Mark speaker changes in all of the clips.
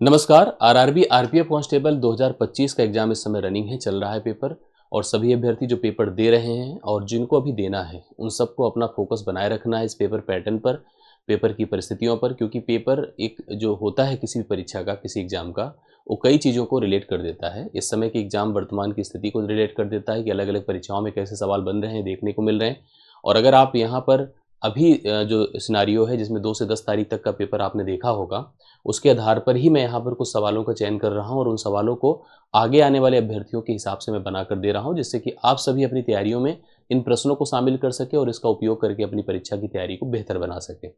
Speaker 1: नमस्कार। RRB RPF constable 2025 का exam इस समय रनिंग है, चल रहा है पेपर। और सभी अभ्यर्थी जो पेपर दे रहे हैं और जिनको अभी देना है उन सबको अपना फोकस बनाए रखना है इस पेपर पैटर्न पर, पेपर की परिस्थितियों पर, क्योंकि पेपर एक जो होता है किसी भी परीक्षा का, किसी एग्जाम का, वो कई चीज़ों को रिलेट कर देता है। इस समय की एग्जाम वर्तमान की स्थिति को रिलेट कर देता है कि अलग अलग परीक्षाओं में कैसे सवाल बन रहे हैं, देखने को मिल रहे हैं। और अगर आप यहाँ पर अभी जो सिनारियो है जिसमें 2 से 10 तारीख तक का पेपर आपने देखा होगा, उसके आधार पर ही मैं यहाँ पर कुछ सवालों का चयन कर रहा हूँ और उन सवालों को आगे आने वाले अभ्यर्थियों के हिसाब से मैं बनाकर दे रहा हूँ, जिससे कि आप सभी अपनी तैयारियों में इन प्रश्नों को शामिल कर सके और इसका उपयोग करके अपनी परीक्षा की तैयारी को बेहतर बना सके।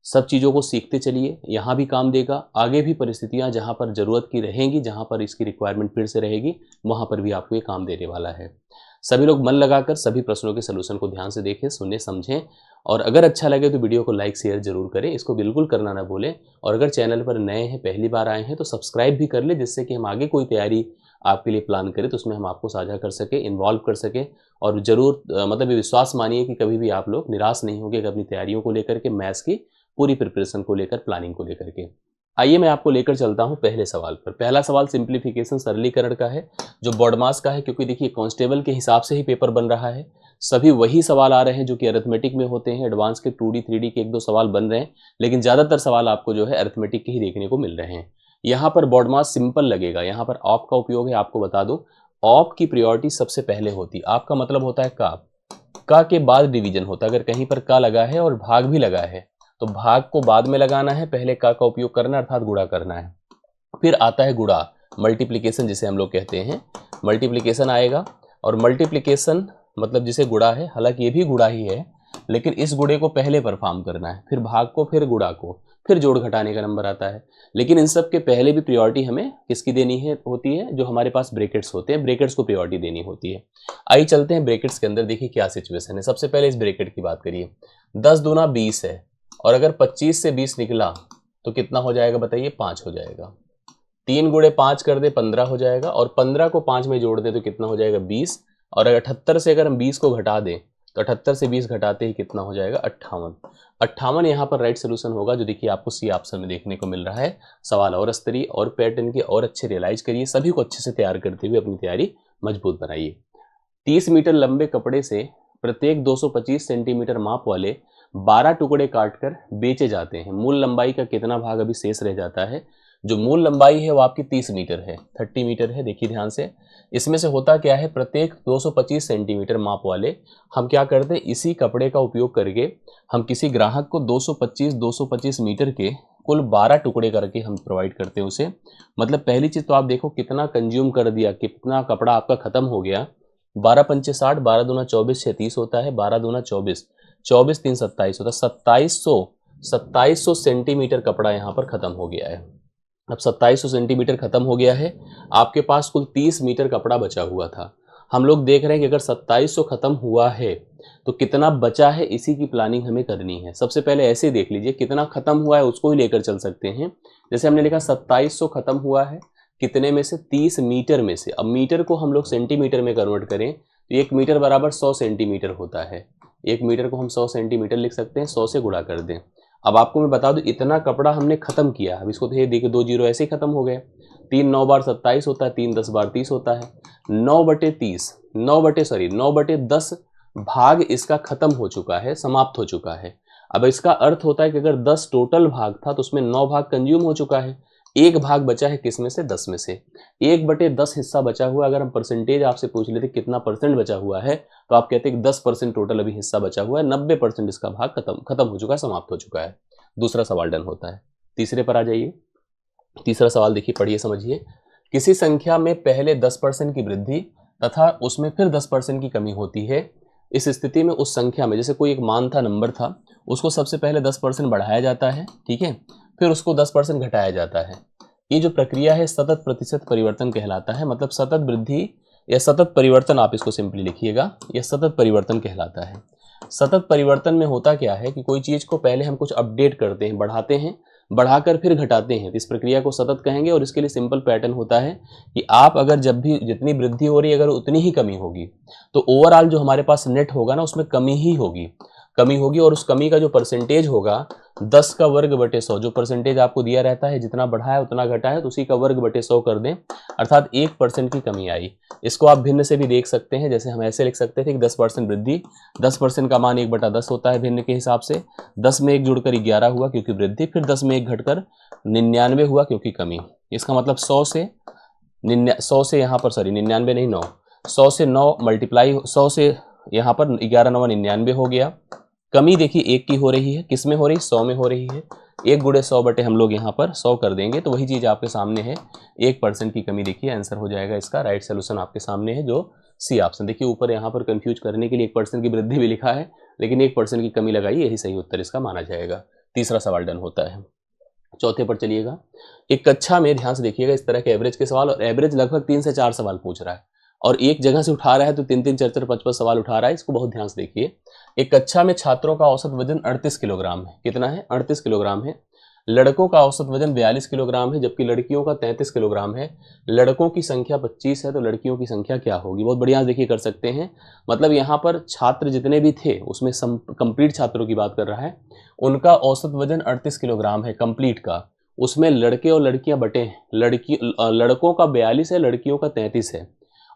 Speaker 1: सब चीज़ों को सीखते चलिए, यहाँ भी काम देगा, आगे भी परिस्थितियाँ जहाँ पर ज़रूरत की रहेंगी, जहाँ पर इसकी रिक्वायरमेंट फिर से रहेगी, वहाँ पर भी आपको ये काम देने वाला है। सभी लोग मन लगाकर सभी प्रश्नों के सलूशन को ध्यान से देखें, सुने, समझें। और अगर अच्छा लगे तो वीडियो को लाइक शेयर जरूर करें, इसको बिल्कुल करना ना भूलें। और अगर चैनल पर नए हैं, पहली बार आए हैं, तो सब्सक्राइब भी कर लें, जिससे कि हम आगे कोई तैयारी आपके लिए प्लान करें तो उसमें हम आपको साझा कर सकें, इन्वॉल्व कर सकें। और ज़रूर मतलब ये विश्वास मानिए कि कभी भी आप लोग निराश नहीं होंगे अपनी तैयारियों को लेकर के, मैथ्स की पूरी प्रिपरेशन को लेकर, प्लानिंग को लेकर के। आइए मैं आपको लेकर चलता हूं पहले सवाल पर। पहला सवाल सिंप्लीफिकेशन, सरलीकरण का है, जो बोर्ड मास का है, क्योंकि देखिए कांस्टेबल के हिसाब से ही पेपर बन रहा है। सभी वही सवाल आ रहे हैं जो कि अरिथमेटिक में होते हैं। एडवांस के 2D 3D के 1-2 सवाल बन रहे हैं, लेकिन ज़्यादातर सवाल आपको जो है अरिथमेटिक के ही देखने को मिल रहे हैं। यहाँ पर बोर्ड मास सिंपल लगेगा। यहाँ पर ऑप का उपयोग है, आपको बता दो, ऑप की प्रायोरिटी सबसे पहले होती है। आपका मतलब होता है का के बाद डिवीजन होता है। अगर कहीं पर का लगा है और भाग भी लगा है तो भाग को बाद में लगाना है, पहले का उपयोग करना है, अर्थात गुणा करना है। फिर आता है गुणा, मल्टीप्लिकेशन जिसे हम लोग कहते हैं, मल्टीप्लिकेशन आएगा। और मल्टीप्लिकेशन मतलब जिसे गुणा है, हालांकि ये भी गुणा ही है, लेकिन इस गुणे को पहले परफॉर्म करना है, फिर भाग को, फिर गुणा को, फिर जोड़ घटाने का नंबर आता है। लेकिन इन सब के पहले भी प्रायोरिटी हमें किसकी देनी है होती है, जो हमारे पास ब्रैकेट्स होते हैं, ब्रैकेट्स को प्रायोरिटी देनी होती है। आइए चलते हैं ब्रैकेट्स के अंदर, देखिए क्या सिचुएशन है। सबसे पहले इस ब्रैकेट की बात करिए। 10 दूना 20 है, और अगर 25 से 20 निकला तो कितना हो जाएगा बताइए? 5 हो जाएगा। 3 गुणे 5 कर दे 15 हो जाएगा, और 15 को 5 में जोड़ दे तो कितना हो जाएगा? 20। और 78 से अगर हम 20 को घटा दें तो 78 से 20 घटाते ही कितना हो जाएगा? 58। 58 यहाँ पर राइट सोल्यूशन होगा, जो देखिए आपको सी ऑप्शन में देखने को मिल रहा है। सवाल और स्तरीय और पैटर्न की और अच्छे रियलाइज करिए, सभी को अच्छे से तैयार करते हुए अपनी तैयारी मजबूत बनाइए। 30 मीटर लंबे कपड़े से प्रत्येक 225 सेंटीमीटर माप वाले 12 टुकड़े काटकर बेचे जाते हैं। मूल लंबाई का कितना भाग अभी शेष रह जाता है? जो मूल लंबाई है वो आपकी 30 मीटर है, 30 मीटर है। देखिए ध्यान से, इसमें से होता क्या है, प्रत्येक 225 सेंटीमीटर माप वाले हम क्या करते हैं, इसी कपड़े का उपयोग करके हम किसी ग्राहक को 225 मीटर के कुल 12 टुकड़े करके हम प्रोवाइड करते हैं उसे। मतलब पहली चीज तो आप देखो कितना कंज्यूम कर दिया, कितना कपड़ा आपका खत्म हो गया। 12 पंचे 60, 12 दूना 24, 36 होता है, 12 दूना 24, 24 3 27 होता है। 2700 सेंटीमीटर कपड़ा यहाँ पर खत्म हो गया है। अब 2700 सेंटीमीटर खत्म हो गया है, आपके पास कुल 30 मीटर कपड़ा बचा हुआ था। हम लोग देख रहे हैं कि अगर 2700 खत्म हुआ है तो कितना बचा है, इसी की प्लानिंग हमें करनी है। सबसे पहले ऐसे देख लीजिए कितना खत्म हुआ है, उसको ही लेकर चल सकते हैं। जैसे हमने लिखा 2700 खत्म हुआ है, कितने में से? 30 मीटर में से। अब मीटर को हम लोग सेंटीमीटर में कन्वर्ट करें तो 1 मीटर बराबर 100 सेंटीमीटर होता है। 1 मीटर को हम 100 सेंटीमीटर लिख सकते हैं, 100 से गुणा कर दें। अब आपको मैं बता दूं इतना कपड़ा हमने खत्म किया। अब इसको तो देखिए 2 जीरो ऐसे ही खत्म हो गए। 3 9 बार 27 होता है, 3 10 बार 30 होता है। 9/10 भाग इसका खत्म हो चुका है, समाप्त हो चुका है। अब इसका अर्थ होता है कि अगर 10 टोटल भाग था तो उसमें 9 भाग कंज्यूम हो चुका है, एक भाग बचा है किस में से? 10 में से। 1/10 हिस्सा बचा हुआ। अगर हम परसेंटेज आपसे पूछ लेते कितना परसेंट बचा हुआ है, तो आप कहते हैं कि 10% टोटल अभी हिस्सा बचा हुआ है, 90% इसका भाग खत्म हो चुका है, समाप्त हो चुका है। दूसरा सवाल डन होता है। तीसरे पर आ जाइए। तीसरा सवाल देखिए, पढ़िए समझिए। किसी संख्या में पहले 10% की वृद्धि तथा उसमें फिर 10% की कमी होती है। इस स्थिति में उस संख्या में, जैसे कोई एक मान था, नंबर था, उसको सबसे पहले 10% बढ़ाया जाता है, ठीक है, फिर उसको 10% घटाया जाता है। ये जो प्रक्रिया है सतत प्रतिशत परिवर्तन कहलाता है। मतलब सतत वृद्धि या सतत परिवर्तन, आप इसको सिंपली लिखिएगा, यह सतत परिवर्तन कहलाता है। सतत परिवर्तन में होता क्या है कि कोई चीज को पहले हम कुछ अपडेट करते हैं, बढ़ाते हैं, बढ़ाकर फिर घटाते हैं, तो इस प्रक्रिया को सतत कहेंगे। और इसके लिए सिंपल पैटर्न होता है कि आप अगर जब भी जितनी वृद्धि हो रही है अगर उतनी ही कमी होगी तो ओवरऑल जो हमारे पास नेट होगा ना उसमें कमी ही होगी। कमी होगी, और उस कमी का जो परसेंटेज होगा 10 का वर्ग बटे 100, जो परसेंटेज आपको दिया रहता है जितना बढ़ा है उतना घटा है तो उसी का वर्ग बटे 100 कर दें, अर्थात 1% की कमी आई। इसको आप भिन्न से भी देख सकते हैं, जैसे हम ऐसे लिख सकते थे कि 10% वृद्धि, 10% का मान 1/10 होता है भिन्न के हिसाब से, 10 में 1 जुड़कर 11 हुआ क्योंकि वृद्धि, फिर 10 में 1 घटकर 99 हुआ क्योंकि कमी। इसका मतलब 100 से यहाँ पर 99 नहीं 9, 100 से 9 मल्टीप्लाई, 100 से यहाँ पर 11 9 99 हो गया। कमी देखिए 1 की हो रही है, किस में हो रही है, 100 में हो रही है। 1 गुणे 100 बटे हम लोग यहाँ पर 100 कर देंगे तो वही चीज़ आपके सामने है, 1% की कमी। देखिए आंसर हो जाएगा इसका, राइट सोल्यूशन आपके सामने है जो सी ऑप्शन। देखिए ऊपर यहाँ पर कंफ्यूज करने के लिए 1% की वृद्धि भी लिखा है, लेकिन 1% की कमी लगाई, यही सही उत्तर इसका माना जाएगा। तीसरा सवाल डन होता है। चौथे पर चलिएगा। एक कक्षा में ध्यान से देखिएगा इस तरह के एवरेज के सवाल, और एवरेज लगभग 3 से 4 सवाल पूछ रहा है और एक जगह से उठा रहा है तो 3 4 5 सवाल उठा रहा है। इसको बहुत ध्यान से देखिए। एक कक्षा में छात्रों का औसत वजन 38 किलोग्राम है। कितना है? 38 किलोग्राम है। लड़कों का औसत वजन 42 किलोग्राम है, जबकि लड़कियों का 33 किलोग्राम है। लड़कों की संख्या 25 है तो लड़कियों की संख्या क्या होगी? बहुत बढ़िया देखिए कर सकते हैं। मतलब यहाँ पर छात्र जितने भी थे उसमें कंप्लीट छात्रों की बात कर रहा है, उनका औसत वजन 38 किलोग्राम है कंप्लीट का। उसमें लड़के और लड़कियां बटे हैं, लड़कों का 42 है, लड़कियों का 33 है,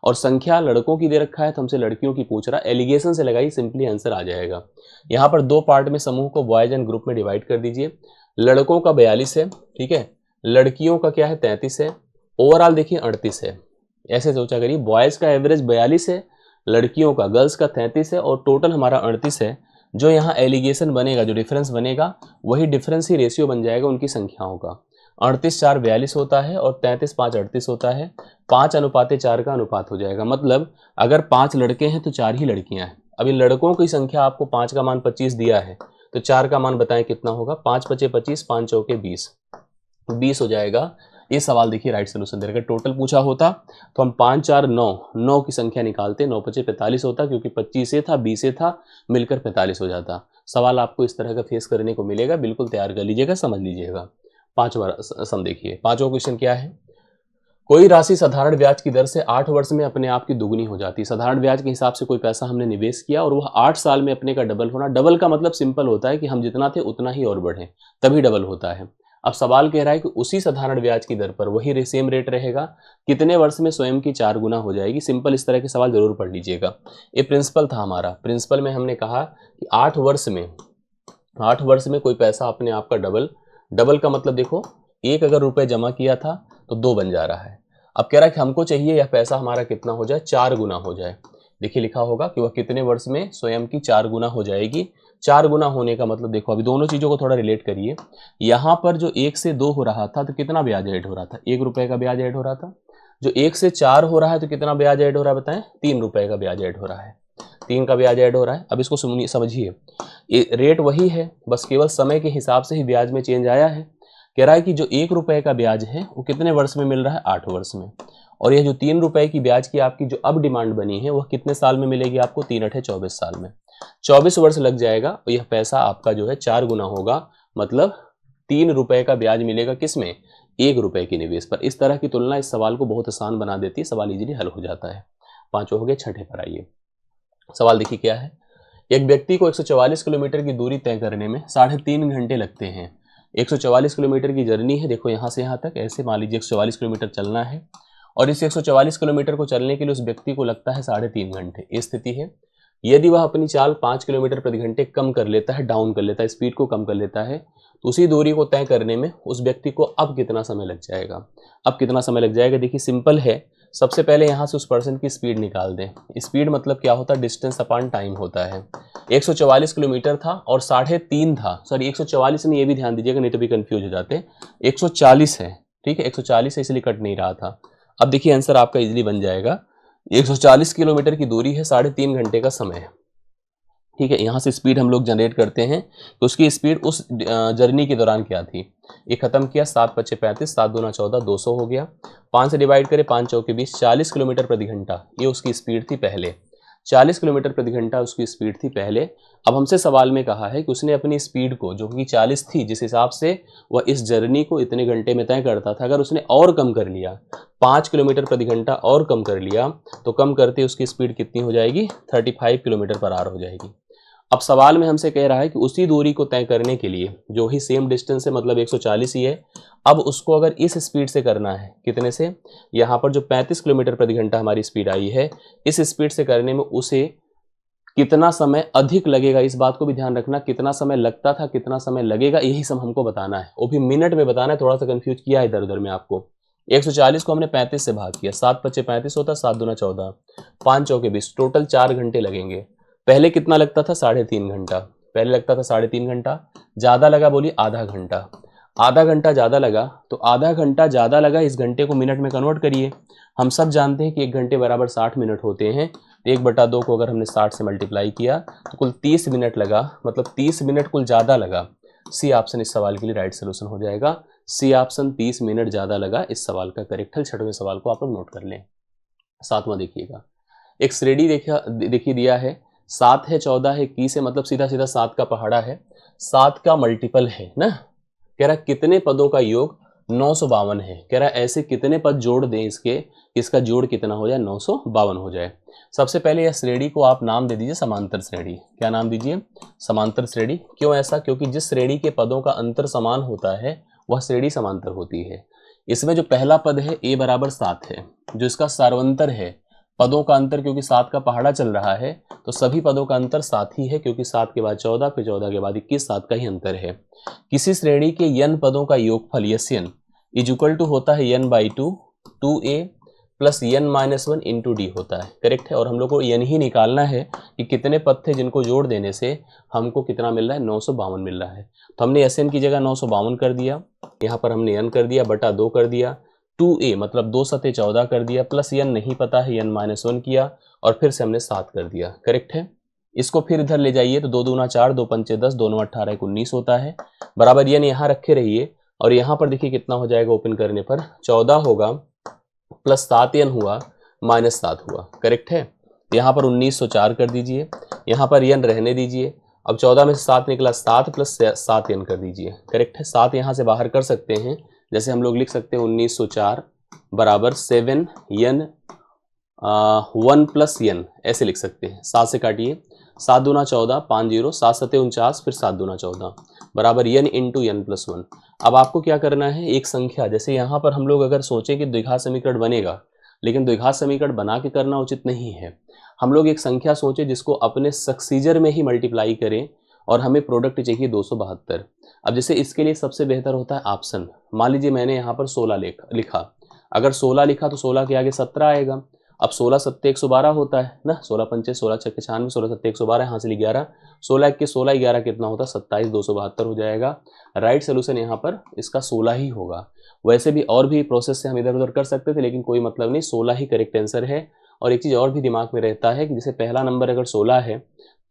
Speaker 1: और संख्या लड़कों की दे रखा है तो हमसे लड़कियों की पूछ रहा है। एलिगेशन से लगाई, सिंपली आंसर आ जाएगा। यहाँ पर 2 पार्ट में समूह को बॉयज एंड ग्रुप में डिवाइड कर दीजिए। लड़कों का 42 है, ठीक है, लड़कियों का क्या है 33 है, ओवरऑल देखिए 38 है। ऐसे सोचा करिए, बॉयज का एवरेज 42 है, लड़कियों का गर्ल्स का 33 है और टोटल हमारा 38 है। जो यहाँ एलिगेशन बनेगा, जो डिफरेंस बनेगा, वही डिफरेंस ही रेशियो बन जाएगा उनकी संख्याओं का। 38 4 42 होता है और 33 5 38 होता है। 5:4 का अनुपात हो जाएगा। मतलब अगर 5 लड़के हैं तो 4 ही लड़कियां हैं। अभी लड़कों की संख्या आपको 5 का मान 25 दिया है तो 4 का मान बताएं कितना होगा? 5 5 25, 5 चौके 20, 20 हो जाएगा। ये सवाल देखिए राइट सोल्यूशन दे रखा है। टोटल पूछा होता तो हम 5 4 9, 9 की संख्या निकालते, 9 5 45 होता, क्योंकि 25 से था 20 से था, मिलकर 45 हो जाता। सवाल आपको इस तरह का फेस करने को मिलेगा, बिल्कुल तैयार कर लीजिएगा, समझ लीजिएगा। 5वां सम देखिए। 5वां क्वेश्चन क्या है? कोई राशि साधारण ब्याज की दर से 8 वर्ष में अपने आप की दुगनी हो जाती है। साधारण ब्याज के हिसाब से कोई पैसा हमने निवेश किया और वह 8 साल में अपने का डबल होना। डबल का मतलब सिंपल होता है कि हम जितना थे उतना ही और बढ़े, तभी डबल होता है। अब सवाल कह रहा है कि उसी साधारण ब्याज की दर पर वही सेम रेट रहेगा, कितने वर्ष में स्वयं की 4 गुना हो जाएगी। सिंपल इस तरह के सवाल जरूर पढ़ लीजिएगा। ये प्रिंसिपल था हमारा। प्रिंसिपल में हमने कहा कि 8 वर्ष में कोई पैसा अपने आप का डबल का मतलब देखो, 1 अगर रुपए जमा किया था तो 2 बन जा रहा है। अब कह रहा है कि हमको चाहिए यह पैसा हमारा कितना हो जाए? 4 गुना हो जाए। देखिए लिखा होगा कि वह कितने वर्ष में स्वयं की 4 गुना हो जाएगी। 4 गुना होने का मतलब देखो, अभी दोनों चीजों को थोड़ा रिलेट करिए। यहाँ पर जो 1 से 2 हो रहा था तो कितना ब्याज ऐड हो रहा था? 1 रुपए का ब्याज ऐड हो रहा था। जो 1 से 4 हो रहा है तो कितना ब्याज ऐड हो रहा है बताएं? 3 रुपए का ब्याज ऐड हो रहा है। 3 का ब्याज ऐड हो रहा है। अब इसको समझिए, रेट वही है, बस केवल समय के हिसाब से ही ब्याज में चेंज आया है। कह रहा है कि जो 1 रुपए का ब्याज है वो कितने वर्ष में मिल रहा है? 8 वर्ष में। और यह जो 3 रुपए की ब्याज की आपकी जो अब डिमांड बनी है वह कितने साल में मिलेगी आपको? 3 8 24 साल में। 24 वर्ष लग जाएगा और यह पैसा आपका जो है 4 गुना होगा। मतलब 3 रुपए का ब्याज मिलेगा किसमें? 1 रुपए की निवेश पर। इस तरह की तुलना इस सवाल को बहुत आसान बना देती है, सवाल इजीली हल हो जाता है। 5 हो गए। 6ठे पर आइए। सवाल देखिए क्या है? एक व्यक्ति को 144 किलोमीटर की दूरी तय करने में 3.5 घंटे लगते हैं। 144 किलोमीटर की जर्नी है, देखो यहाँ से यहाँ तक, ऐसे मान लीजिए 144 किलोमीटर चलना है और इस 144 किलोमीटर को चलने के लिए उस व्यक्ति को लगता है 3.5 घंटे। ये स्थिति है। यदि वह अपनी चाल 5 किलोमीटर प्रति घंटे कम कर लेता है, डाउन कर लेता है, स्पीड को कम कर लेता है, तो उसी दूरी को तय करने में उस व्यक्ति को अब कितना समय लग जाएगा? अब कितना समय लग जाएगा? देखिए सिंपल है। सबसे पहले यहाँ से उस पर्सन की स्पीड निकाल दें। स्पीड मतलब क्या होता है? डिस्टेंस अपॉन टाइम होता है। 144 किलोमीटर था और 3.5 था, सॉरी 144 नहीं, ये भी ध्यान दीजिएगा नहीं तो भी कंफ्यूज हो जाते। 140 है, ठीक है, 140 है इसलिए कट नहीं रहा था। अब देखिए आंसर आपका इजीली बन जाएगा। 140 किलोमीटर की दूरी है, 3.5 घंटे का समय है, ठीक है। यहाँ से स्पीड हम लोग जनरेट करते हैं तो उसकी स्पीड उस जर्नी के दौरान क्या थी? ये खत्म किया, 7 5 35, 7 दूना 14, 200 हो गया। 5 से डिवाइड करें, 5 चौके 20, 40 किलोमीटर प्रति घंटा ये उसकी स्पीड थी पहले। 40 किलोमीटर प्रति घंटा उसकी स्पीड थी पहले। अब हमसे सवाल में कहा है कि उसने अपनी स्पीड को, जो कि 40 थी, जिस हिसाब से वह इस जर्नी को इतने घंटे में तय करता था, अगर उसने और कम कर लिया, 5 किलोमीटर प्रति घंटा और कम कर लिया, तो कम करते उसकी स्पीड कितनी हो जाएगी? 35 किलोमीटर पर आवर हो जाएगी। अब सवाल में हमसे कह रहा है कि उसी दूरी को तय करने के लिए जो ही सेम डिस्टेंस है, मतलब 140 ही है, अब उसको अगर इस स्पीड से करना है, कितने से, यहाँ पर जो 35 किलोमीटर प्रति घंटा हमारी स्पीड आई है, इस स्पीड से करने में उसे कितना समय अधिक लगेगा, इस बात को भी ध्यान रखना। कितना समय लगता था, कितना समय लगेगा, यही सब हमको बताना है, वो भी मिनट में बताना है। थोड़ा सा कंफ्यूज किया है इधर उधर में आपको। 140 को हमने 35 से भाग किया, 7 × 5 = 35 होता, 7 × 2 = 14, 5 × 4 = 20, टोटल 4 घंटे लगेंगे। पहले कितना लगता था, 3.5 घंटा, पहले लगता था 3.5 घंटा। ज़्यादा लगा बोलिए आधा घंटा, आधा घंटा ज़्यादा लगा, तो आधा घंटा ज़्यादा लगा, इस घंटे को मिनट में कन्वर्ट करिए। हम सब जानते हैं कि 1 घंटे बराबर 60 मिनट होते हैं, तो 1/2 को अगर हमने 60 से मल्टीप्लाई किया तो कुल 30 मिनट लगा, मतलब 30 मिनट कुल ज़्यादा लगा। सी ऑप्शन इस सवाल के लिए राइट सोल्यूशन हो जाएगा। सी ऑप्शन 30 मिनट ज़्यादा लगा इस सवाल का करेक्ट है। 6वें सवाल को आप लोग नोट कर लें। 7वां देखिएगा, एक श्रेणी देखिए दिया है, 7 है, 14 है, 21 है, मतलब सीधा सीधा 7 का पहाड़ा है, 7 का मल्टीपल है ना। कह रहा कितने पदों का योग 952 है। कह रहा ऐसे कितने पद जोड़ दें इसके, इसका जोड़ कितना हो जाए, 952 हो जाए। सबसे पहले यह श्रेणी को आप नाम दे दीजिए समांतर श्रेणी। क्या नाम दीजिए, समांतर श्रेणी। क्यों ऐसा, क्योंकि जिस श्रेणी के पदों का अंतर समान होता है वह श्रेणी समांतर होती है। इसमें जो पहला पद है a = 7 है, जो इसका सार्वंतर है, पदों का अंतर क्योंकि 7 का पहाड़ा चल रहा है तो सभी पदों का अंतर 7 ही है, क्योंकि 7 के बाद 14, फिर 14 के बाद 21, 7 का ही अंतर है। किसी श्रेणी के n पदों का योगफल यन इज होता है n/2 2a plus n-1 into D होता है, करेक्ट है। और हम लोग को n ही निकालना है कि कितने पद थे जिनको जोड़ देने से हमको कितना मिल रहा है, 952 मिल रहा है। तो हमने Sn की जगह 952 कर दिया, यहाँ पर हमने n कर दिया, बटा 2 कर दिया, 2a मतलब 2 × 7 = 14 कर दिया, प्लस n नहीं पता है n-1 किया, और फिर से हमने 7 कर दिया, करेक्ट है। इसको फिर इधर ले जाइए तो 2 दूना 4, 2 पंचे 10, 2 9 18, 19 होता है, बराबर n यहाँ रखे रहिए। और यहाँ पर देखिए कितना हो जाएगा, ओपन करने पर 14 होगा प्लस 7n हुआ माइनस 7 हुआ, करेक्ट है। यहाँ पर 1904 कर दीजिए, यहाँ पर n रहने दीजिए। अब 14 में से 7 निकला, 7 प्लस 7n कर दीजिए, करेक्ट है। 7 यहाँ से बाहर कर सकते हैं, जैसे हम लोग लिख सकते हैं 1904 बराबर 7n 1 + n, ऐसे लिख सकते हैं। 7 से काटिए, 7 दूना 14, 5 0, 7 7 49, फिर 7 दूना 14 बराबर n × n+1। अब आपको क्या करना है, एक संख्या, जैसे यहाँ पर हम लोग अगर सोचें कि द्विघात समीकरण बनेगा, लेकिन द्विघात समीकरण बना के करना उचित नहीं है। हम लोग एक संख्या सोचें जिसको अपने सक्सीजर में ही मल्टीप्लाई करें और हमें प्रोडक्ट चाहिए 272। अब जैसे इसके लिए सबसे बेहतर होता है ऑप्शन। मान लीजिए मैंने यहाँ पर 16 लिखा, अगर 16 लिखा तो 16 के आगे 17 आएगा। अब 16 × 7 = 112 होता है ना, 16 पंचे 16 छक्के 96, 16 × 7 = 112, यहाँ से 11, 16 × 1 = 16, 11 कितना होता है 27, 272 हो जाएगा। राइट सोल्यूशन यहाँ पर इसका 16 ही होगा। वैसे भी और भी प्रोसेस से हम इधर उधर कर सकते थे, लेकिन कोई मतलब नहीं, 16 ही करेक्ट आंसर है। और एक चीज़ और भी दिमाग में रहता है कि जैसे पहला नंबर अगर 16 है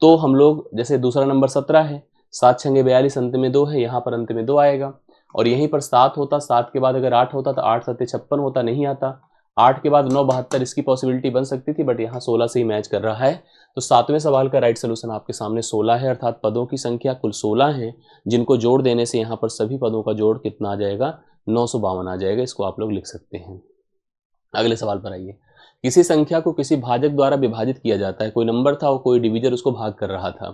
Speaker 1: तो हम लोग, जैसे दूसरा नंबर 17 है, 7 × 6 = 42, अंत में 2 है, यहाँ पर अंत में 2 आएगा। और यहीं पर 7 होता, 7 के बाद अगर 8 होता तो 8 × 7 = 56 होता, नहीं आता। 8 के बाद 9 72, इसकी पॉसिबिलिटी बन सकती थी, बट यहाँ 16 से ही मैच कर रहा है। तो 7वें सवाल का राइट सोल्यूशन आपके सामने 16 है, अर्थात पदों की संख्या कुल 16 है, जिनको जोड़ देने से यहाँ पर सभी पदों का जोड़ कितना आ जाएगा, 952 आ जाएगा। इसको आप लोग लिख सकते हैं। अगले सवाल पर आइए। किसी संख्या को किसी भाजक द्वारा विभाजित किया जाता है, कोई नंबर था और कोई डिविजर उसको भाग कर रहा था,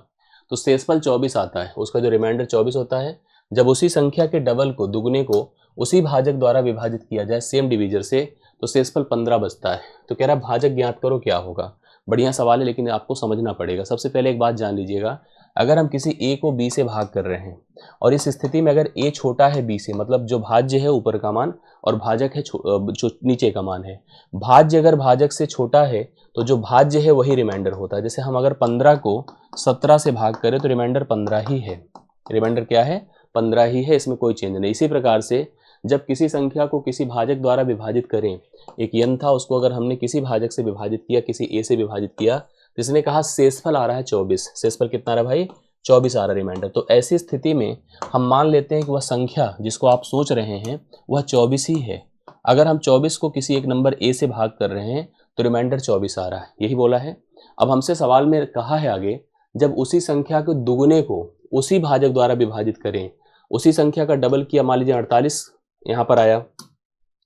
Speaker 1: तो शेषफल 24 आता है, उसका जो रिमाइंडर 24 होता है। जब उसी संख्या के डबल को, दुगने को उसी भाजक द्वारा विभाजित किया जाए सेम डिविजर से, तो शेषफल 15 बचता है। तो कह रहा है भाजक ज्ञात करो, क्या होगा। बढ़िया सवाल है, लेकिन आपको समझना पड़ेगा। सबसे पहले एक बात जान लीजिएगा, अगर हम किसी a को b से भाग कर रहे हैं और इस स्थिति में अगर a छोटा है b से, मतलब जो भाज्य है ऊपर का मान और भाजक है जो नीचे का मान है, भाज्य अगर भाजक से छोटा है तो जो भाज्य है वही रिमाइंडर होता है। जैसे हम अगर 15 को 17 से भाग करें तो रिमाइंडर 15 ही है, रिमाइंडर क्या है, 15 ही है, इसमें कोई चेंज नहीं। इसी प्रकार से जब किसी संख्या को किसी भाजक द्वारा विभाजित करें, एक n था, उसको अगर हमने किसी भाजक से विभाजित किया, किसी a से विभाजित किया, तो इसने कहा शेषफल आ रहा है 24। शेषफल कितना आ रहा है भाई, 24 आ रहा रिमाइंडर। तो ऐसी स्थिति में हम मान लेते हैं कि वह संख्या जिसको आप सोच रहे हैं वह 24 ही है। अगर हम 24 को किसी एक नंबर a से भाग कर रहे हैं तो रिमाइंडर 24 आ रहा है, यही बोला है। अब हमसे सवाल में कहा है आगे, जब उसी संख्या के दुगुने को उसी भाजक द्वारा विभाजित करें, उसी संख्या का डबल किया, मान लीजिए 48 यहाँ पर आया,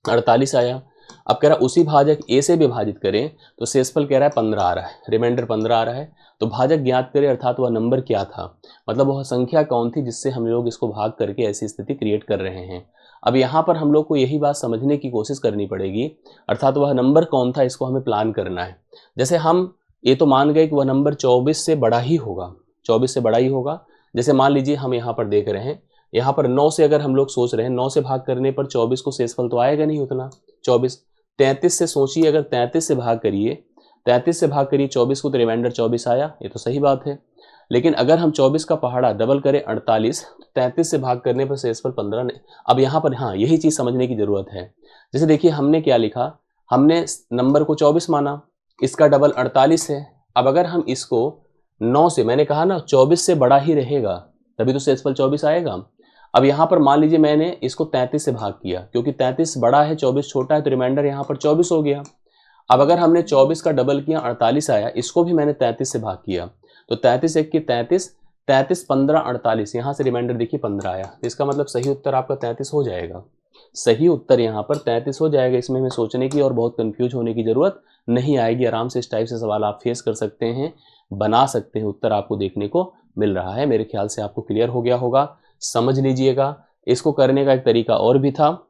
Speaker 1: 48 आया। अब कह रहा है उसी भाजक ए से विभाजित करें तो शेषफल कह रहा है 15 आ रहा है, रिमाइंडर 15 आ रहा है। तो भाजक ज्ञात करें अर्थात वह नंबर क्या था, मतलब वह संख्या कौन थी जिससे हम लोग इसको भाग करके ऐसी स्थिति क्रिएट कर रहे हैं। अब यहाँ पर हम लोग को यही बात समझने की कोशिश करनी पड़ेगी, अर्थात वह नंबर कौन था इसको हमें प्लान करना है। जैसे हम ये तो मान गए कि वह नंबर 24 से बड़ा ही होगा, 24 से बड़ा ही होगा। जैसे मान लीजिए हम यहाँ पर देख रहे हैं, यहाँ पर 9 से अगर हम लोग सोच रहे हैं, 9 से भाग करने पर 24 को शेषफल तो आएगा नहीं उतना, 24। 33 से सोचिए, अगर 33 से भाग करिए, 33 से भाग करिए 24 को तो रिमाइंडर 24 आया, ये तो सही बात है। लेकिन अगर हम 24 का पहाड़ा डबल करें 48, 33 से भाग करने पर शेषफल 15 नहीं। अब यहाँ पर हाँ यही चीज़ समझने की जरूरत है। जैसे देखिए हमने क्या लिखा, हमने नंबर को 24 माना, इसका डबल 48 है। अब अगर हम इसको 9 से, मैंने कहा ना 24 से बड़ा ही रहेगा तभी तो शेषफल 24 आएगा। अब यहाँ पर मान लीजिए मैंने इसको 33 से भाग किया, क्योंकि 33 बड़ा है 24 छोटा है, तो रिमाइंडर यहाँ पर 24 हो गया। अब अगर हमने 24 का डबल किया 48 आया, इसको भी मैंने 33 से भाग किया, तो 33 एक की 33, 33 15 48, यहाँ से रिमाइंडर देखिए 15 आया। तो इसका मतलब सही उत्तर आपका 33 हो जाएगा। सही उत्तर यहाँ पर 33 हो जाएगा। इसमें हमें सोचने की और बहुत कंफ्यूज होने की जरूरत नहीं आएगी। आराम से इस टाइप से सवाल आप फेस कर सकते हैं, बना सकते हैं, उत्तर आपको देखने को मिल रहा है। मेरे ख्याल से आपको क्लियर हो गया होगा, समझ लीजिएगा। इसको करने का एक तरीका और भी था,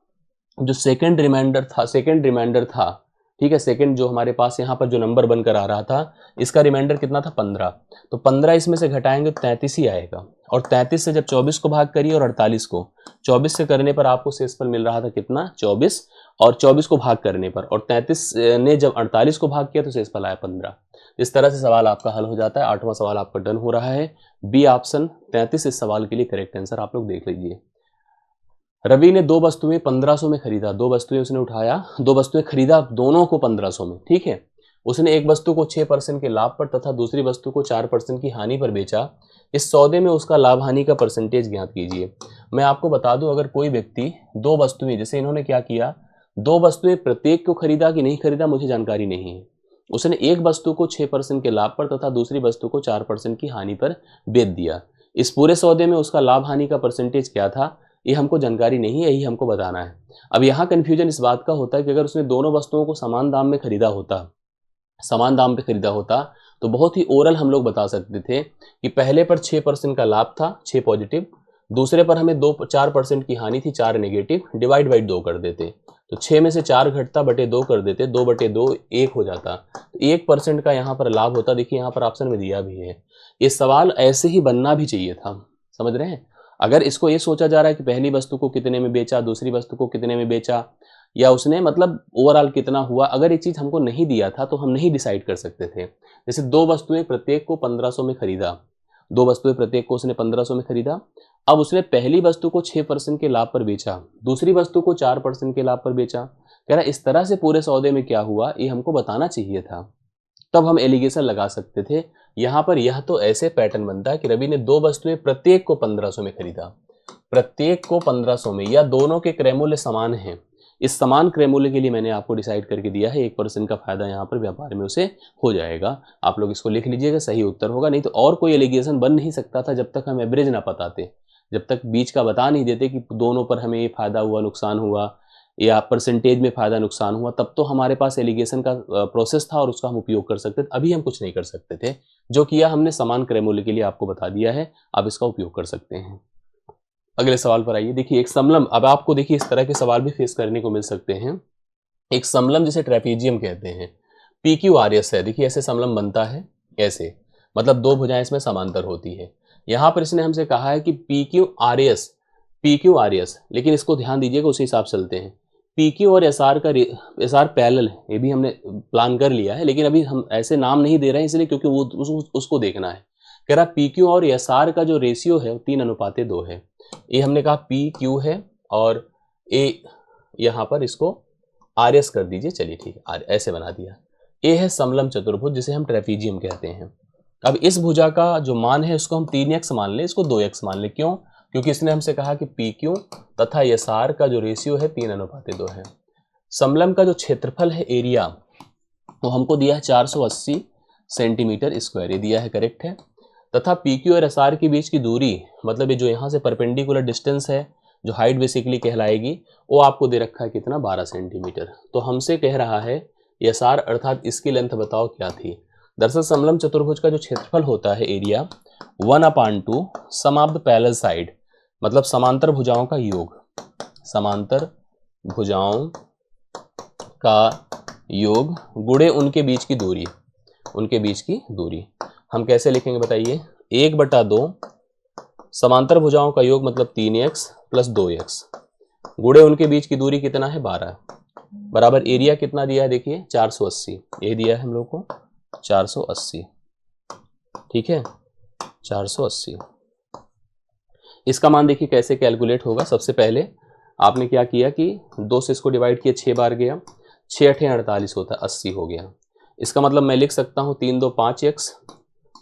Speaker 1: जो सेकंड रिमाइंडर था, ठीक है, सेकंड जो हमारे पास यहाँ पर जो नंबर बनकर आ रहा था, इसका रिमाइंडर कितना था 15, तो 15 इसमें से घटाएंगे तो 33 ही आएगा। और 33 से जब 24 को भाग करिए और 48 को 24 से करने पर आपको शेषफल मिल रहा था कितना 24, और 24 को भाग करने पर, और 33 ने जब 48 को भाग किया तो शेषफल आया 15। इस तरह से सवाल आपका हल हो जाता है। 8वां सवाल आपका डन हो रहा है। बी ऑप्शन 33 इस सवाल के लिए करेक्ट आंसर आप लोग देख लीजिए। रवि ने 2 वस्तुएं 1500 में खरीदा, 2 वस्तुएं उसने उठाया, 2 वस्तुएं खरीदा, दोनों को 1500 में, ठीक है। उसने एक वस्तु को 6% के लाभ पर तथा दूसरी वस्तु को 4% की हानि पर बेचा। इस सौदे में उसका लाभ हानि का परसेंटेज ज्ञात कीजिए। मैं आपको बता दूं, अगर कोई व्यक्ति 2 वस्तुएं, जैसे इन्होंने क्या किया, 2 वस्तुएं प्रत्येक को खरीदा कि नहीं खरीदा मुझे जानकारी नहीं है। उसने एक वस्तु को 6% के लाभ पर तथा दूसरी वस्तु को 4% की हानि पर बेच दिया। इस पूरे सौदे में उसका लाभ हानि का परसेंटेज क्या था, ये हमको जानकारी नहीं है, यही हमको बताना है। अब यहाँ कंफ्यूजन इस बात का होता है कि अगर उसने दोनों वस्तुओं को समान दाम में खरीदा होता, समान दाम पे खरीदा होता, तो बहुत ही ओरल हम लोग बता सकते थे कि पहले पर 6% का लाभ था, 6 पॉजिटिव, दूसरे पर हमें 4% की हानि थी, 4 नेगेटिव, डिवाइड बाई 2 कर देते, तो 6 में से 4 घटता, बटे 2 कर देते, 2 बटे 2 1 हो जाता, तो 1% का यहाँ पर लाभ होता। देखिए यहाँ पर ऑप्शन में दिया भी है। ये सवाल ऐसे ही बनना भी चाहिए था, समझ रहे हैं। अगर इसको ये सोचा जा रहा है कि पहली वस्तु को कितने में बेचा, दूसरी वस्तु को कितने में बेचा, या उसने मतलब ओवरऑल कितना हुआ, अगर एक चीज हमको नहीं दिया था तो हम नहीं डिसाइड कर सकते थे। जैसे 2 वस्तुएं प्रत्येक को 1500 में खरीदा, 2 वस्तुएं प्रत्येक को उसने 1500 में खरीदा। अब उसने पहली वस्तु को 6% के लाभ पर बेचा, दूसरी वस्तु को 4% के लाभ पर बेचा। कह रहा इस तरह से पूरे सौदे में क्या हुआ ये हमको बताना चाहिए था, तब हम एलिगेशन लगा सकते थे। यहाँ पर यह तो ऐसे पैटर्न बनता है कि रवि ने 2 वस्तुएं प्रत्येक को 1500 में खरीदा, प्रत्येक को 1500 में, या दोनों के क्रय मूल्य समान हैं। इस समान क्रय मूल्य के लिए मैंने आपको डिसाइड करके दिया है 1% का फायदा यहाँ पर व्यापार में उसे हो जाएगा। आप लोग इसको लिख लीजिएगा, सही उत्तर होगा। नहीं तो और कोई एलिगेशन बन नहीं सकता था जब तक हम एवरेज ना बताते, जब तक बीच का बता नहीं देते कि दोनों पर हमें ये फायदा हुआ, नुकसान हुआ, या परसेंटेज में फायदा नुकसान हुआ, तब तो हमारे पास एलिगेशन का प्रोसेस था और उसका हम उपयोग कर सकते थे। अभी हम कुछ नहीं कर सकते थे, जो किया हमने समान क्रय मूल्य के लिए आपको बता दिया है, आप इसका उपयोग कर सकते हैं। अगले सवाल पर आइए। देखिए एक समलम, अब आपको देखिए इस तरह के सवाल भी फेस करने को मिल सकते हैं। एक समलम जिसे ट्रेपीजियम कहते हैं, PQRS है। देखिए ऐसे समलम बनता है, ऐसे मतलब 2 भुजाएं इसमें समांतर होती है। यहाँ पर इसने हमसे कहा है कि PQRS, लेकिन इसको ध्यान दीजिएगा, उसी हिसाब से चलते हैं। PQ और SR का SR पैरेलल है, ये भी हमने प्लान कर लिया है, लेकिन अभी हम ऐसे नाम नहीं दे रहे हैं इसलिए क्योंकि वो उसको देखना है। कह रहा PQ और SR का जो रेशियो है वो 3:2 है। ये हमने कहा PQ है और A यहाँ पर इसको RS कर दीजिए, चलिए ठीक है, ऐसे बना दिया। A है समलम चतुर्भुज जिसे हम ट्रेपीजियम कहते हैं। अब इस भुजा का जो मान है उसको हम 3x मान लें, इसको 2x मान लें। क्यों? क्योंकि इसने हमसे कहा कि PQ तथा SR का जो रेशियो है 3:2 है। समलम का जो क्षेत्रफल है, एरिया, तो हमको दिया है 480 सेंटीमीटर स्क्वायर, ये दिया है, करेक्ट है। तथा PQ और SR के बीच की दूरी, मतलब ये जो यहाँ से परपेंडिकुलर डिस्टेंस है, जो हाइट बेसिकली कहलाएगी वो आपको दे रखा है कितना, 12 सेंटीमीटर। तो हमसे कह रहा है एसआर अर्थात इसकी लेंथ बताओ क्या थी। दरअसल समलंब चतुर्भुज का जो क्षेत्रफल होता है area 1/2 sum of the parallel side, मतलब समांतर भुजाओं का योग, समांतर भुजाओं का योग गुणे उनके बीच की दूरी, उनके बीच की दूरी हम कैसे लिखेंगे बताइए। 1/2 समांतर भुजाओं का योग मतलब 3x + 2x गुणे उनके बीच की दूरी कितना है 12 बराबर एरिया कितना दिया है देखिए 480, ये दिया है हम लोग को 480, ठीक है 480। इसका मान देखिए कैसे कैलकुलेट होगा। सबसे पहले आपने क्या किया कि 2 से इसको डिवाइड किया, 6 बार गया, 6 × 8 = 48 होता है, 80 हो गया। इसका मतलब मैं लिख सकता हूँ 3 × 2 = 5x,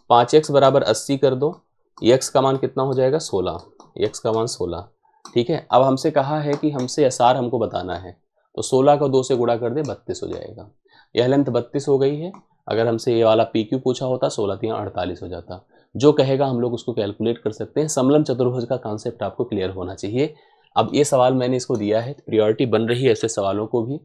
Speaker 1: 5x बराबर 80 कर दो, x का मान कितना हो जाएगा 16, x का मान 16, ठीक है। अब हमसे कहा है कि हमसे एसआर हमको बताना है, तो 16 को 2 से गुणा कर दे 32 हो जाएगा। यह लेंथ 32 हो गई है। अगर हमसे ये वाला PQ पूछा होता 16 × 48 हो जाता। जो कहेगा हम लोग उसको कैलकुलेट कर सकते हैं। समलंब चतुर्भुज का कॉन्सेप्ट आपको क्लियर होना चाहिए। अब ये सवाल मैंने इसको दिया है, प्रायोरिटी बन रही है ऐसे सवालों को भी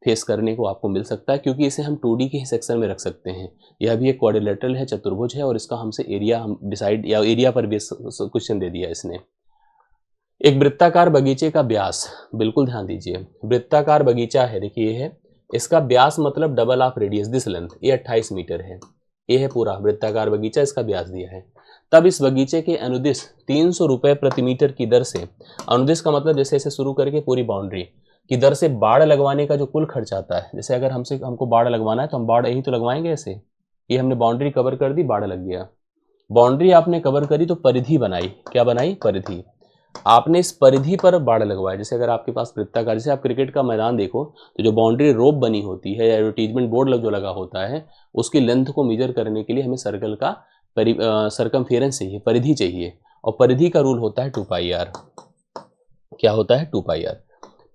Speaker 1: फेस करने को आपको मिल सकता है, क्योंकि इसे हम 2D के ही सेक्शन में रख सकते हैं। यह भी एक क्वाड्रिलेटरल है, चतुर्भुज है, और इसका हमसे एरिया हम डिसाइड या एरिया पर बेस क्वेश्चन दे दिया इसने। एक वृत्ताकार बगीचे का व्यास, बिल्कुल ध्यान दीजिए, वृत्ताकार बगीचा है, देखिए ये है, इसका व्यास मतलब double of radius this length, ये 28 मीटर है। ये है पूरा वृत्ताकार बगीचा, इसका व्यास दिया है। तब इस बगीचे के अनुदिश 300 रुपये प्रति मीटर की दर से, अनुदिश का मतलब जैसे ऐसे शुरू करके पूरी बाउंड्री की दर से बाड़ लगवाने का जो कुल खर्च आता है, जैसे अगर हमको बाड़ लगवाना है तो हम बाड़ यहीं तो लगवाएंगे ऐसे, ये हमने बाउंड्री कवर कर दी, बाड़ लग गया। बाउंड्री आपने कवर करी तो परिधि बनाई, क्या बनाई, परिधि। आपने इस परिधि पर बाड़ लगवाया। जैसे अगर आपके पास वृत्ताकार, जैसे आप क्रिकेट का मैदान देखो तो जो बाउंड्री रोप बनी होती है या एडवर्टीजमेंट बोर्ड जो लगा होता है, उसकी लेंथ को मेजर करने के लिए हमें सर्कल का सरकमफेरेंस चाहिए, परिधि चाहिए, और परिधि का रूल होता है 2πr। क्या होता है 2πr,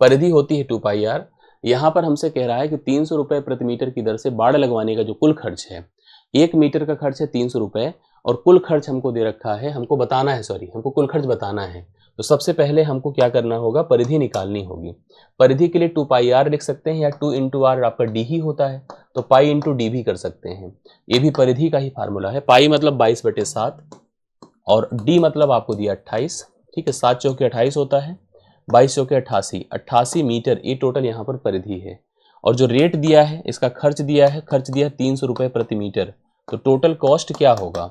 Speaker 1: परिधि होती है 2πr। यहाँ पर हमसे कह रहा है कि 300 रुपये प्रति मीटर की दर से बाड़ लगवाने का जो कुल खर्च है, 1 मीटर का खर्च है 300 रुपये, और कुल खर्च हमको दे रखा है, हमको बताना है, हमको कुल खर्च बताना है। तो सबसे पहले हमको क्या करना होगा, परिधि निकालनी होगी। परिधि के लिए 2πr लिख सकते हैं, या 2 × r आपका d ही होता है, तो π × d भी कर सकते हैं। ये भी परिधि का ही फार्मूला है। पाई मतलब 22/7 और d मतलब आपको दिया 28, ठीक है, 7 चौके 28 होता है, 22 चौके 88, 88 मीटर, ये टोटल यहाँ पर परिधि है। और जो रेट दिया है, इसका खर्च दिया है, खर्च दिया 300 रुपये प्रति मीटर, तो टोटल कॉस्ट क्या होगा,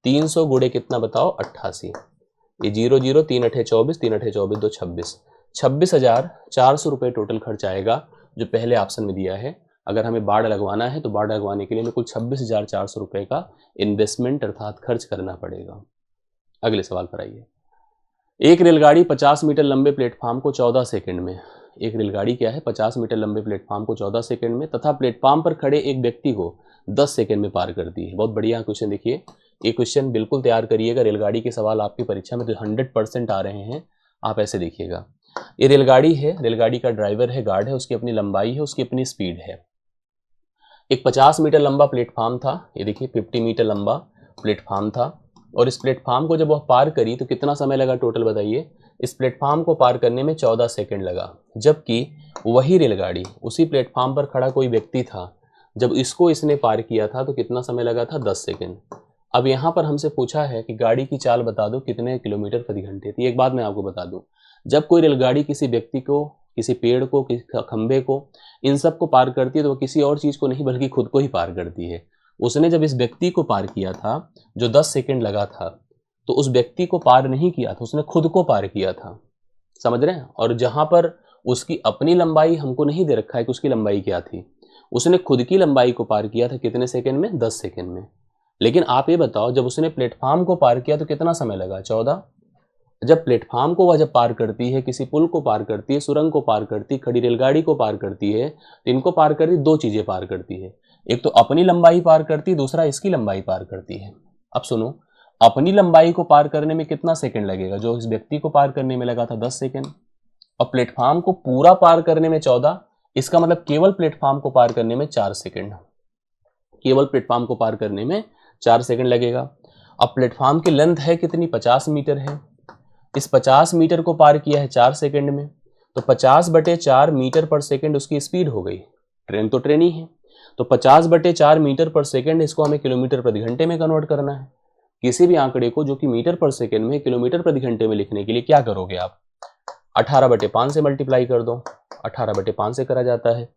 Speaker 1: 300 गुणे कितना बताओ 88, ये 0 0 3 8 24, 3 8 24 2 26, 26,400 रुपये टोटल खर्च आएगा, जो पहले ऑप्शन में दिया है। अगर हमें बाड़ लगवाना है तो बाड़ लगवाने के लिए हमें कुल 26,400 रुपये का इन्वेस्टमेंट अर्थात खर्च करना पड़ेगा। अगले सवाल पर आइए। एक रेलगाड़ी 50 मीटर लंबे प्लेटफॉर्म को 14 सेकंड में, एक रेलगाड़ी क्या है 50 मीटर लंबे प्लेटफॉर्म को 14 सेकंड में तथा प्लेटफॉर्म पर खड़े एक व्यक्ति को 10 सेकंड में पार करती है। बहुत बढ़िया क्वेश्चन, देखिए ये क्वेश्चन बिल्कुल तैयार करिएगा। रेलगाड़ी के सवाल आपकी परीक्षा में तो 100% आ रहे हैं। आप ऐसे देखिएगा, ये रेलगाड़ी है, रेलगाड़ी का ड्राइवर है, गार्ड है, उसकी अपनी लंबाई है, उसकी अपनी स्पीड है। एक 50 मीटर लंबा प्लेटफॉर्म था, ये देखिए 50 मीटर लंबा प्लेटफॉर्म था, और इस प्लेटफॉर्म को जब वह पार करी तो कितना समय लगा टोटल बताइए। इस प्लेटफॉर्म को पार करने में 14 सेकंड लगा, जबकि वही रेलगाड़ी उसी प्लेटफॉर्म पर खड़ा कोई व्यक्ति था, जब इसने पार किया था तो कितना समय लगा था 10 सेकंड। अब यहाँ पर हमसे पूछा है कि गाड़ी की चाल बता दो कितने किलोमीटर प्रति घंटे थी। एक बात मैं आपको बता दूं, जब कोई रेलगाड़ी किसी व्यक्ति को, किसी पेड़ को, किसी खंबे को, इन सब को पार करती है तो वो किसी और चीज़ को नहीं बल्कि खुद को ही पार करती है। उसने जब इस व्यक्ति को पार किया था जो 10 सेकंड लगा था, तो उस व्यक्ति को पार नहीं किया था, उसने खुद को पार किया था, समझ रहे हैं। और जहां पर उसकी अपनी लंबाई हमको नहीं दे रखा है कि उसकी लंबाई क्या थी, उसने खुद की लंबाई को पार किया था कितने सेकंड में, 10 सेकंड में। लेकिन आप ये बताओ, जब उसने प्लेटफॉर्म को पार किया तो कितना समय लगा, 14। जब प्लेटफॉर्म को वह जब पार करती है, किसी पुल को पार करती है, सुरंग को पार करती है, खड़ी रेलगाड़ी को पार करती है, तो इनको पार करती, दो चीजें पार करती है, एक तो अपनी लंबाई पार करती है, दूसरा इसकी लंबाई पार करती है। अब सुनो, अपनी लंबाई को पार करने में कितना सेकंड लगेगा, जो इस व्यक्ति को पार करने में लगा था 10 सेकंड, और प्लेटफॉर्म को पूरा पार करने में 14, इसका मतलब केवल प्लेटफॉर्म को पार करने में 4 सेकंड, केवल प्लेटफॉर्म को पार करने में 4 सेकंड लगेगा। अब प्लेटफॉर्म की लेंथ है कितनी, 50 मीटर है, इस 50 मीटर को पार किया है 4 सेकंड में, तो 50/4 मीटर पर सेकंड उसकी स्पीड हो गई। ट्रेन तो ट्रेन ही है, तो 50/4 मीटर पर सेकंड, इसको हमें किलोमीटर प्रति घंटे में कन्वर्ट करना है। किसी भी आंकड़े को जो कि मीटर पर सेकंड में किलोमीटर प्रति घंटे में लिखने के लिए क्या करोगे आप, 18/5 से मल्टीप्लाई कर दो। 18/5 से करा जाता है।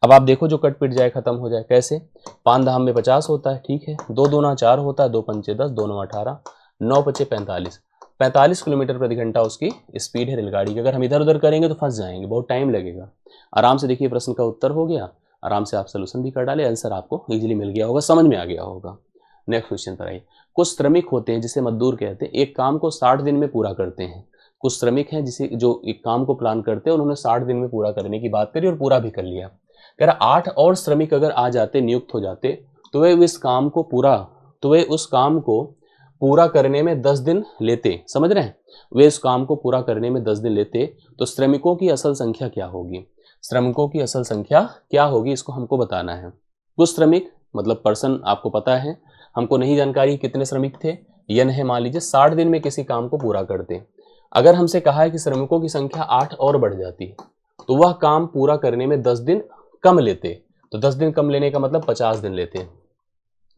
Speaker 1: अब आप देखो जो कट पिट जाए, खत्म हो जाए, कैसे, 5 धाम में 50 होता है, ठीक है, 2 दूना 4 होता है, 2 पंचे 10, 2 9 18, 9 पचे 45, 45 किलोमीटर प्रति घंटा उसकी स्पीड है रेलगाड़ी की। अगर हम इधर उधर करेंगे तो फंस जाएंगे, बहुत टाइम लगेगा। आराम से देखिए प्रश्न का उत्तर हो गया, आराम से आप सोल्यूशन भी कर डाले, आंसर आपको इजीली मिल गया होगा, समझ में आ गया होगा। नेक्स्ट क्वेश्चन पर आइए। कुछ श्रमिक होते हैं जिसे मजदूर कहते हैं, एक काम को 60 दिन में पूरा करते हैं। कुछ श्रमिक हैं जिसे जो एक काम को प्लान करते हैं, उन्होंने 60 दिन में पूरा करने की बात करी और पूरा भी कर लिया। कह रहा 8 और श्रमिक अगर आ जाते, नियुक्त हो जाते, तो वे उस काम को पूरा करने में 10 दिन लेते। समझ रहे हैं, वे इस काम को पूरा करने में 10 दिन लेते, तो श्रमिकों की असल संख्या क्या होगी? श्रमिकों की असल संख्या क्या होगी, इसको हमको बताना है। कुछ श्रमिक मतलब पर्सन आपको पता है, हमको नहीं जानकारी कितने श्रमिक थे, यन है, मान लीजिए 60 दिन में किसी काम को पूरा करते। अगर हमसे कहा है कि श्रमिकों की संख्या 8 और बढ़ जाती, तो वह काम पूरा करने में 10 दिन कम लेते। तो 10 दिन कम लेने का मतलब 50 दिन लेते।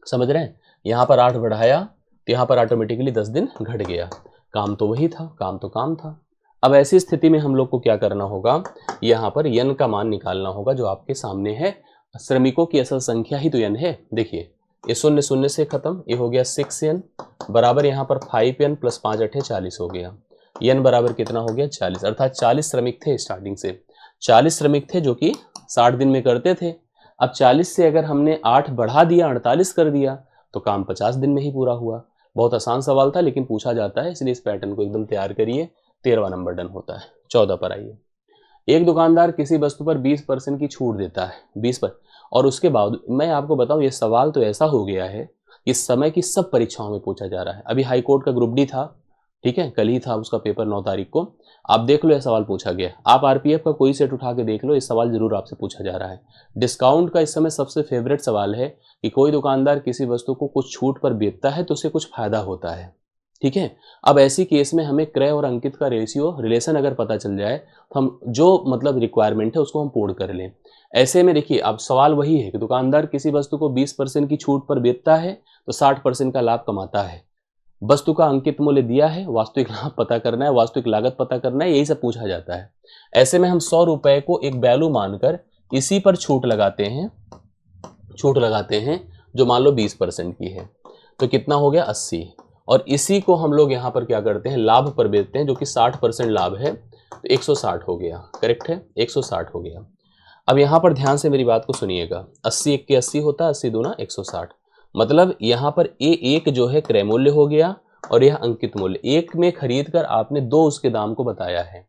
Speaker 1: समझ रहे हैं, यहां पर 8 बढ़ाया तो यहां पर ऑटोमेटिकली 10 दिन घट गया। काम तो वही था, काम तो काम था। अब ऐसी स्थिति में हम लोग को क्या करना होगा, यहाँ पर यन का मान निकालना होगा जो आपके सामने है। श्रमिकों की असल संख्या ही तो यन है। देखिए ये 0 0 से खत्म, ये हो गया 6n बराबर यहाँ पर 5n प्लस 5 8 40 हो गया। n बराबर कितना हो गया 40, अर्थात 40 श्रमिक थे स्टार्टिंग से। 40 श्रमिक थे जो कि 60 दिन में करते थे। अब 40 से अगर हमने 8 बढ़ा दिया, 48 कर दिया, तो काम 50 दिन में ही पूरा हुआ। बहुत आसान सवाल था लेकिन पूछा जाता है, इसलिए इस पैटर्न को एकदम तैयार करिए। 13वां नंबर डन होता है। 14 पर आइए। एक दुकानदार किसी वस्तु पर 20% की छूट देता है, 20 पर, और उसके बाद मैं आपको बताऊं ये सवाल तो ऐसा हो गया है कि समय की सब परीक्षाओं में पूछा जा रहा है। अभी हाई कोर्ट का ग्रुप डी था, ठीक है, कल ही था उसका पेपर 9 तारीख को। आप देख लो, यह सवाल पूछा गया। आप आरपीएफ का कोई सेट उठा के देख लो, इस सवाल जरूर आपसे पूछा जा रहा है। डिस्काउंट का इस समय सबसे फेवरेट सवाल है कि कोई दुकानदार किसी वस्तु को कुछ छूट पर बेचता है तो उसे कुछ फायदा होता है, ठीक है। अब ऐसी केस में हमें क्रय और अंकित का रिलेशन अगर पता चल जाए तो हम जो मतलब रिक्वायरमेंट है उसको हम पूर्ण कर लें। ऐसे में देखिए अब सवाल वही है कि दुकानदार किसी वस्तु को 20% की छूट पर बेचता है तो 60% का लाभ कमाता है। वस्तु का अंकित मूल्य दिया है, वास्तविक लाभ पता करना है, वास्तविक लागत पता करना है, यही सब पूछा जाता है। ऐसे में हम 100 रुपए को एक वैल्यू मानकर इसी पर छूट लगाते हैं जो मान लो 20% की है, तो कितना हो गया 80। और इसी को हम लोग यहाँ पर क्या करते हैं, लाभ पर बेचते हैं, जो कि 60% लाभ है, तो 160 हो गया। करेक्ट है, 160 हो गया। अब यहाँ पर ध्यान से मेरी बात को सुनिएगा, 80 1 के 80 होता है, 80 दूना 160। मतलब यहाँ पर एक जो है क्रय मूल्य हो गया और यह अंकित मूल्य। एक में खरीद कर आपने 2 उसके दाम को बताया है,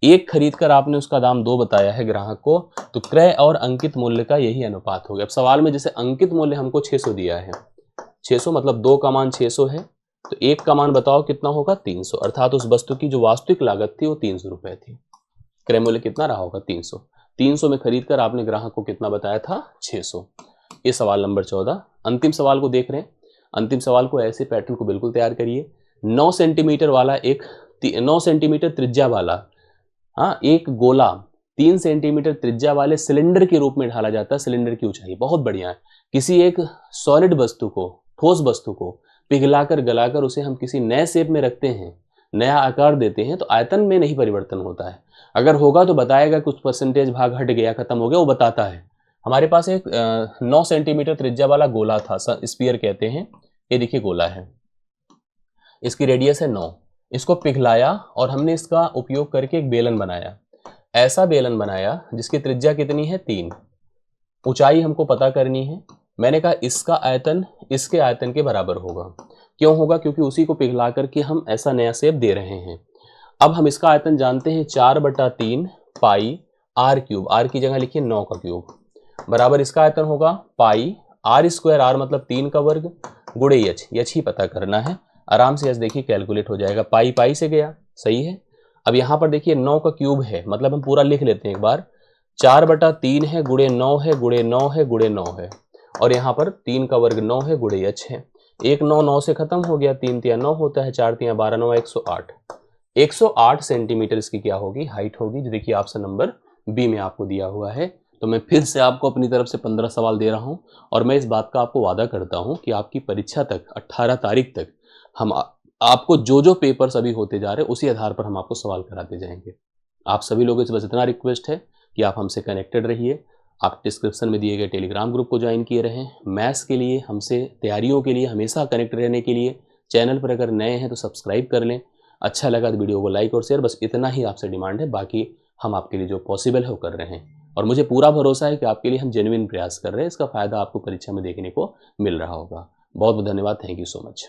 Speaker 1: एक खरीद कर आपने उसका दाम 2 बताया है ग्राहक को, तो क्रय और अंकित मूल्य का यही अनुपात हो गया। अब सवाल में जैसे अंकित मूल्य हमको 600 दिया है, 600 मतलब 2 का मान 600 है, तो 1 का मान बताओ कितना होगा 300, अर्थात उस वस्तु की जो वास्तविक लागत थी वो 300 रुपए थी। क्रय मूल्य कितना रहा होगा 300। 300 में खरीद कर आपने ग्राहक को कितना बताया था 600। ये सवाल नंबर 14। अंतिम सवाल को देख रहे हैं। अंतिम सवाल को ऐसे पैटर्न को बिल्कुल तैयार करिए। 9 सेंटीमीटर वाला 9 सेंटीमीटर त्रिज्या वाला एक गोला 3 सेंटीमीटर त्रिज्या वाले सिलेंडर के रूप में ढाला जाता है। सिलेंडर की ऊंचाई बहुत बढ़िया है। किसी एक सॉलिड वस्तु को, ठोस वस्तु को पिघलाकर गलाकर उसे हम किसी नए शेप में रखते हैं, नया आकार देते हैं, तो आयतन में नहीं परिवर्तन होता है। अगर होगा तो बताएगा कुछ परसेंटेज भाग हट गया, खत्म हो गया, वो बताता है। हमारे पास एक 9 सेंटीमीटर त्रिज्या वाला गोला था, स्फीयर कहते हैं। ये देखिए गोला है, इसकी रेडियस है 9। इसको पिघलाया और हमने इसका उपयोग करके एक बेलन बनाया। ऐसा बेलन बनाया जिसकी त्रिज्या कितनी है 3, ऊंचाई हमको पता करनी है। मैंने कहा इसका आयतन इसके आयतन के बराबर होगा। क्यों होगा? क्योंकि उसी को पिघला करके हम ऐसा नया शेप दे रहे हैं। अब हम इसका आयतन जानते हैं 4/3 पाई आर क्यूब, आर की जगह लिखिए 9 का क्यूब, बराबर इसका आयतन होगा पाई आर स्क्वायर, आर मतलब 3 का वर्ग, गुणे एच, एच ही पता करना है। आराम से एच देखिए कैलकुलेट हो जाएगा, पाई पाई से गया, सही है। अब यहाँ पर देखिए 9 का क्यूब है, मतलब हम पूरा लिख लेते हैं एक बार। 4/3 है, गुणे 9 है, गुणे 9 है, गुणे 9 है, और यहाँ पर 3 का वर्ग 9 है, गुणे एच है। 1 9 9 से खत्म हो गया, 3 3 9 होता है, 4 3 12 9 108। 108 सेंटीमीटर इसकी क्या होगी, हाइट होगी, जो देखिए ऑप्शन नंबर बी में आपको दिया हुआ है। तो मैं फिर से आपको अपनी तरफ से 15 सवाल दे रहा हूं और मैं इस बात का आपको वादा करता हूं कि आपकी परीक्षा तक 18 तारीख तक हम आपको जो जो पेपर्स अभी होते जा रहे हैं उसी आधार पर हम आपको सवाल कराते जाएंगे। आप सभी लोगों से बस इतना रिक्वेस्ट है कि आप हमसे कनेक्टेड रहिए। आप डिस्क्रिप्शन में दिए गए टेलीग्राम ग्रुप को ज्वाइन किए रहें। मैथ्स के लिए हमसे तैयारियों के लिए हमेशा कनेक्ट रहने के लिए चैनल पर अगर नए हैं तो सब्सक्राइब कर लें। अच्छा लगा तो वीडियो को लाइक और शेयर, बस इतना ही आपसे डिमांड है। बाकी हम आपके लिए जो पॉसिबल है वो कर रहे हैं और मुझे पूरा भरोसा है कि आपके लिए हम जेन्युइन प्रयास कर रहे हैं। इसका फ़ायदा आपको परीक्षा में देखने को मिल रहा होगा। बहुत बहुत धन्यवाद। Thank you so much.